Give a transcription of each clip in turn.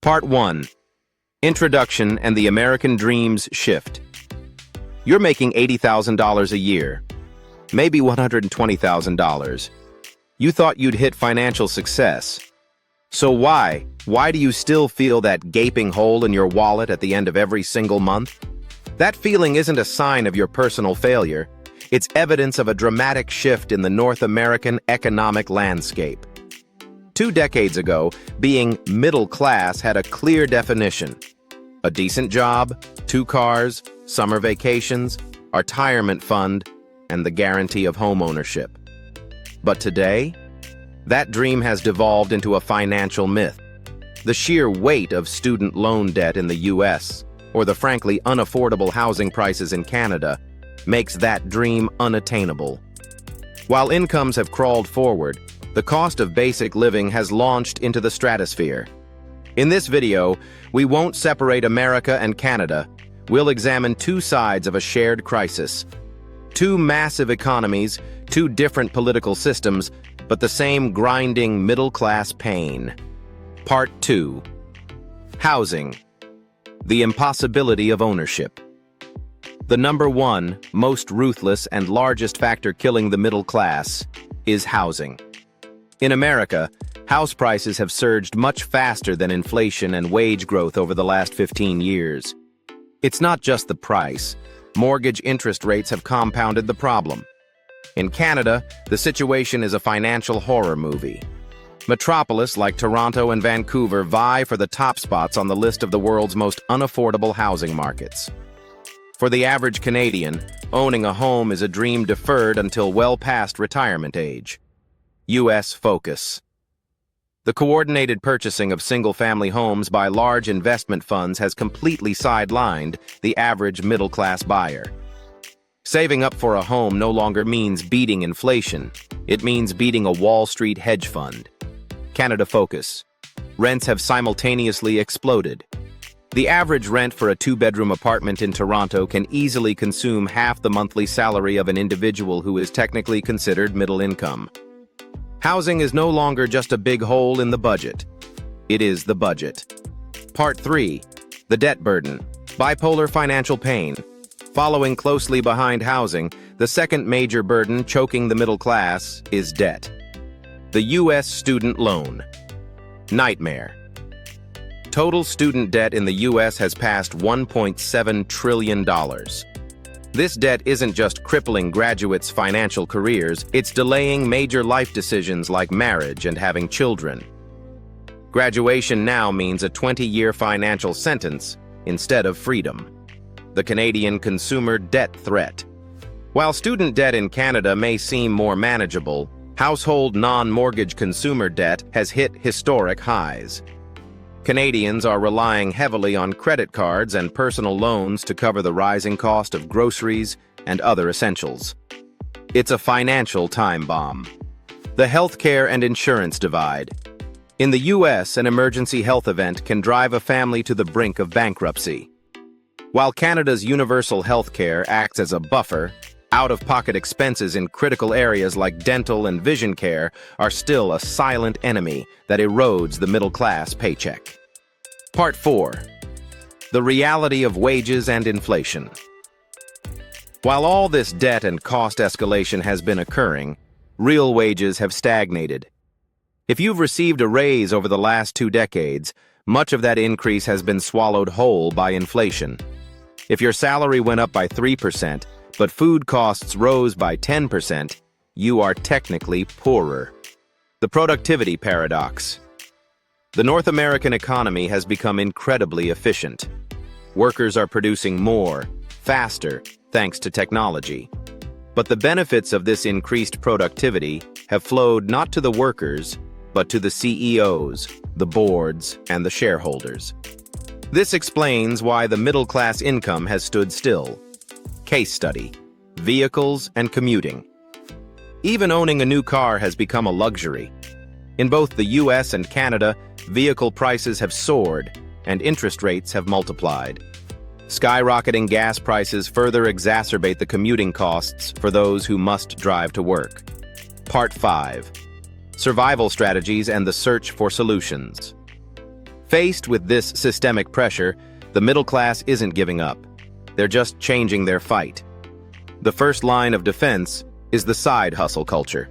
Part 1. Introduction and the American Dream's Shift. You're making $80,000 a year, maybe $120,000. You thought you'd hit financial success. So why do you still feel that gaping hole in your wallet at the end of every single month? That feeling isn't a sign of your personal failure. It's evidence of a dramatic shift in the North American economic landscape. 2 decades ago, being middle class had a clear definition. A decent job, 2 cars, summer vacations, a retirement fund, and the guarantee of home ownership. But today, that dream has devolved into a financial myth. The sheer weight of student loan debt in the US, or the frankly unaffordable housing prices in Canada, makes that dream unattainable. While incomes have crawled forward, the cost of basic living has launched into the stratosphere. In this video, we won't separate America and Canada. We'll examine 2 sides of a shared crisis. 2 massive economies, 2 different political systems, but the same grinding middle-class pain. Part 2. Housing. The impossibility of ownership. The number 1, most ruthless and largest factor killing the middle class is housing. In America, house prices have surged much faster than inflation and wage growth over the last 15 years. It's not just the price. Mortgage interest rates have compounded the problem. In Canada, the situation is a financial horror movie. Metropolis like Toronto and Vancouver vie for the top spots on the list of the world's most unaffordable housing markets. For the average Canadian, owning a home is a dream deferred until well past retirement age. U.S. focus. The coordinated purchasing of single-family homes by large investment funds has completely sidelined the average middle-class buyer. Saving up for a home no longer means beating inflation. It means beating a Wall Street hedge fund. Canada focus. Rents have simultaneously exploded. The average rent for a 2-bedroom apartment in Toronto can easily consume half the monthly salary of an individual who is technically considered middle income. Housing is no longer just a big hole in the budget. It is the budget. Part 3. The debt burden. Bipolar financial pain. Following closely behind housing, the second major burden choking the middle class is debt. The U.S. student loan. Nightmare. Total student debt in the U.S. has passed $1.7 trillion. This debt isn't just crippling graduates' financial careers, it's delaying major life decisions like marriage and having children. Graduation now means a 20-year financial sentence instead of freedom. The Canadian consumer debt threat. While student debt in Canada may seem more manageable, household non-mortgage consumer debt has hit historic highs. Canadians are relying heavily on credit cards and personal loans to cover the rising cost of groceries and other essentials. It's a financial time bomb. The healthcare and insurance divide. In the U.S., an emergency health event can drive a family to the brink of bankruptcy. While Canada's universal healthcare acts as a buffer, out-of-pocket expenses in critical areas like dental and vision care are still a silent enemy that erodes the middle-class paycheck. Part 4. The reality of wages and inflation. While all this debt and cost escalation has been occurring, real wages have stagnated. If you've received a raise over the last 2 decades, much of that increase has been swallowed whole by inflation. If your salary went up by 3%, but food costs rose by 10%, you are technically poorer. The productivity paradox. The North American economy has become incredibly efficient. Workers are producing more, faster, thanks to technology. But the benefits of this increased productivity have flowed not to the workers, but to the CEOs, the boards, and the shareholders. This explains why the middle-class income has stood still. Case study: vehicles and commuting. Even owning a new car has become a luxury. In both the US and Canada, vehicle prices have soared and interest rates have multiplied. Skyrocketing gas prices further exacerbate the commuting costs for those who must drive to work. Part 5. Survival strategies and the search for solutions. Faced with this systemic pressure, the middle class isn't giving up. They're just changing their fight. The first line of defense is the side hustle culture.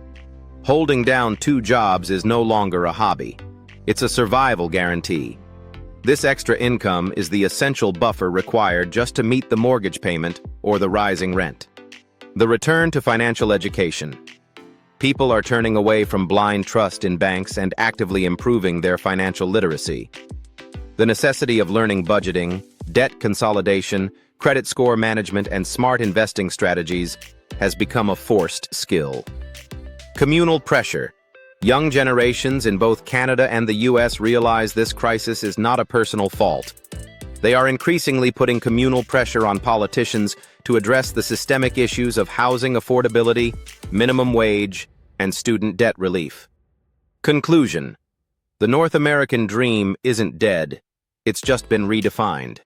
Holding down 2 jobs is no longer a hobby. It's a survival guarantee. This extra income is the essential buffer required just to meet the mortgage payment or the rising rent. The return to financial education. People are turning away from blind trust in banks and actively improving their financial literacy. The necessity of learning budgeting, debt consolidation, credit score management, and smart investing strategies has become a forced skill. Communal pressure. Young generations in both Canada and the US realize this crisis is not a personal fault. They are increasingly putting communal pressure on politicians to address the systemic issues of housing affordability, minimum wage, and student debt relief. Conclusion. The North American dream isn't dead. It's just been redefined.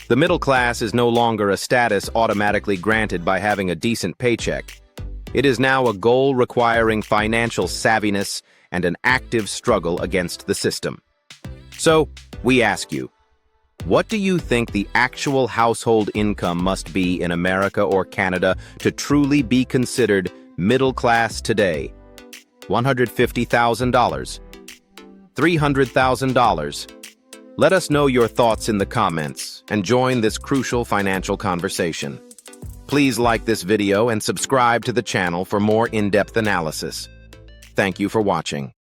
The middle class is no longer a status automatically granted by having a decent paycheck. It is now a goal requiring financial savviness and an active struggle against the system. So, we ask you, what do you think the actual household income must be in America or Canada to truly be considered middle class today? $150,000? $300,000? Let us know your thoughts in the comments and join this crucial financial conversation. Please like this video and subscribe to the channel for more in-depth analysis. Thank you for watching.